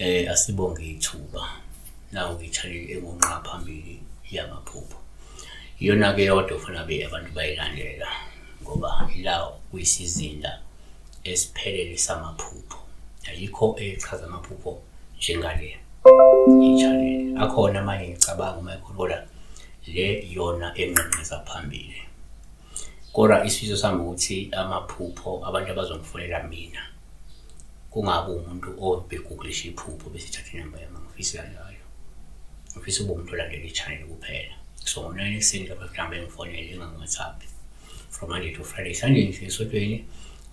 Asibonge ithuba nawo ngitshalile engonqa phambili yamaphupho. Iyona-ke yodwa kufanele abantu bayilandela ngoba ilawo kuyisizinda esiphelele samaphupho. Ayikho echaza amaphupho njengale ngiyitshalile. Akhona amanye ngicabanga uma ekhona kodwa le yona enqenqeza phambili. Kodwa isifiso sami ukuthi amaphupho abantu abazongifonela mina kungabi umuntu obeguglisha iphupho bese ethatha inamba yami. Ngifisa kanjalo. Ngifisa ube umuntu olandela i-channel kuphela. So ngo-9 ekuseni lapho mhlawumbe ngifonele engangi-WhatsApp from Monday to Friday. Sunday ngisesontweni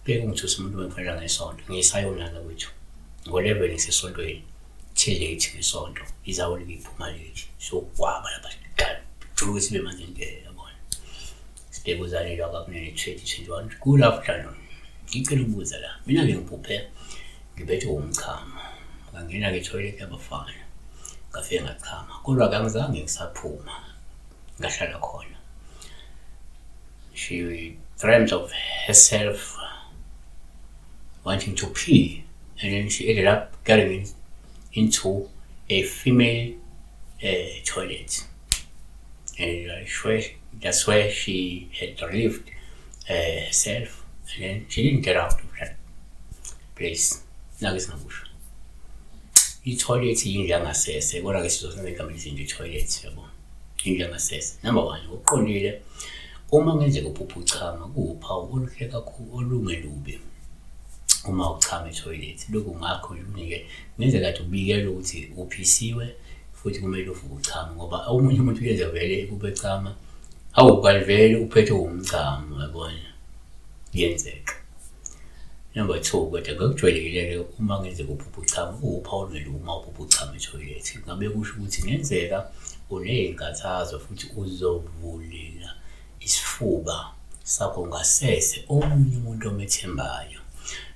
kuye kungithusa umuntu bengifonela ngesonto. Ngisayolala kwethu. Ngo-11 ngisesontweni till late ngesonto. Izawunika iphuma late. So kwaba lapha siqala. Juluke sibe manje into yabona. Sibheke uzalelwa kwakunene 2021. Good afternoon. Ngicela ukubuza la. Mina-ke ngiphuphe ngibethwe umchamo. Ngangena ke-toilet yabafana. Ngafike ngachama. Kodwa angizange ngisaphuma. Ngahlala khona. She dreamt of herself wanting to pee, and then she ended up getting into a female toilet. And that's where she had relieved herself, and then she didn't get out of that place. Nagisnabusha. I-toilet yindlu yangasese, kodwa ke sizosebenzisa igama elithi i-toilet yabo. Indlu yangasese. Number 1, uqondile uma ngenzeka uphupha uchama kuwuphawu oluhle kakhulu olungelubi. Uma uchama e-toilet lokhu ngakho unike ngenzeka kathi ubikela ukuthi uphisiwe futhi kumele uvuke uchama ngoba omunye umuntu uyenza vele kube chama awukalivele uphethwe umchamo yabona yenzeka. Number 2, kodwa ngakujwayelekile uma ngenzeka uphupha uchama kuwuphawu olungelubi uma uphupha uchama e-toilet. Ngabe kusho ukuthi ngenzeka uneyinkathazo futhi uzovulela isifuba sakho ngasese omunye umuntu omethembayo.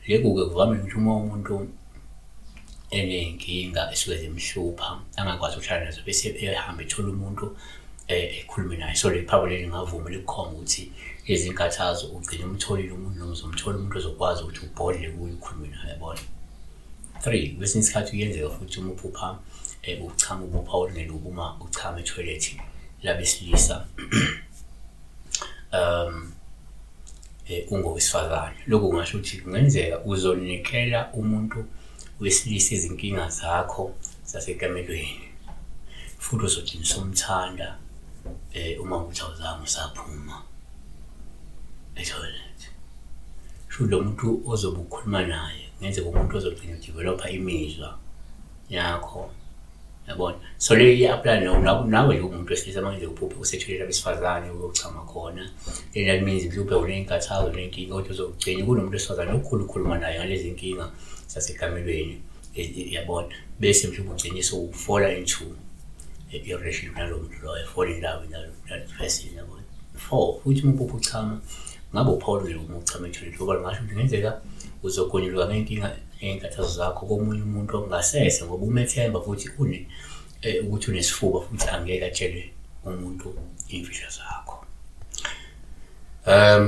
Lokhu-ke kuvamile ukuthi uma umuntu enenkinga esuke zimhlupha angakwazi ukuhlala nazo bese ehamba ethola umuntu ekhulume naye. So le phabo leli ngavuma likhomba ukuthi lezi nkathazo ugcine umtholile umuntu noma uzomthola umuntu ozokwazi ukuthi ubhodle kuye ukhulume naye yabona. 3, kwesinye isikhathi kuyenzeka futhi uma uphupha uchama ubuphawu olungelubi uma uchama e-toilet labesilisa ungowesifazane. Lokhu kungasho ukuthi kungenzeka uzonikela umuntu wesilisa izinkinga zakho zasekamelweni futhi uzogcina somthanda uma ukuthi awuzange usaphuma e-toilet. Sho lo muntu ozobe ukhuluma naye ngenzeka umuntu ozogcina udevelopha imizwa yakho yabona. So le i-apply nawe lo muntu wesilisa manje uphuphe usetholela abesifazane ukuchama khona. That means mhlawumbe unenkathalo nenkinga kodwa uzogcina kunomuntu wesifazane okhulu ukhuluma naye ngalezi inkinga zasekamelweni yabona. Bese mhlawumbe ugcine sowufola into i-relationship nalo muntu loyo, fall in love with that person yabona. 4, futhi uma uphupha uchama ngabe uphawu uma uchama e-toilet ngoba ngasho ukuthi ngenzeka uzogonyelwa ngenkinga enkathazo zakho komunye umuntu ongasese ngoba umethemba futhi ukuthi unesifuba futhi angeke atshele umuntu imfihlo zakho.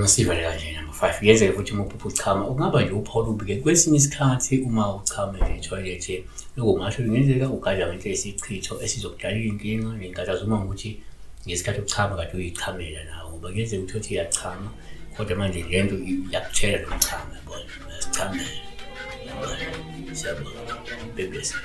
Sivale kanje number 5, yenzeka futhi uma uphupha uchama ungaba nje uphawu olubi-ke kwesinye isikhathi uma uchama e-toilet. Lokhu ngasho ngenzeka ugadla ngento eyisichitho esizokudala inkinga nenkathazo uma ukuthi ngesikhathi uchama kade uyichamela nawe ngoba kuyenzeka ukuthi uyachama kodwa manje lento iyakuthela lo mchamo yabona. Uyasichamela yabona. Siyabona. Bebese.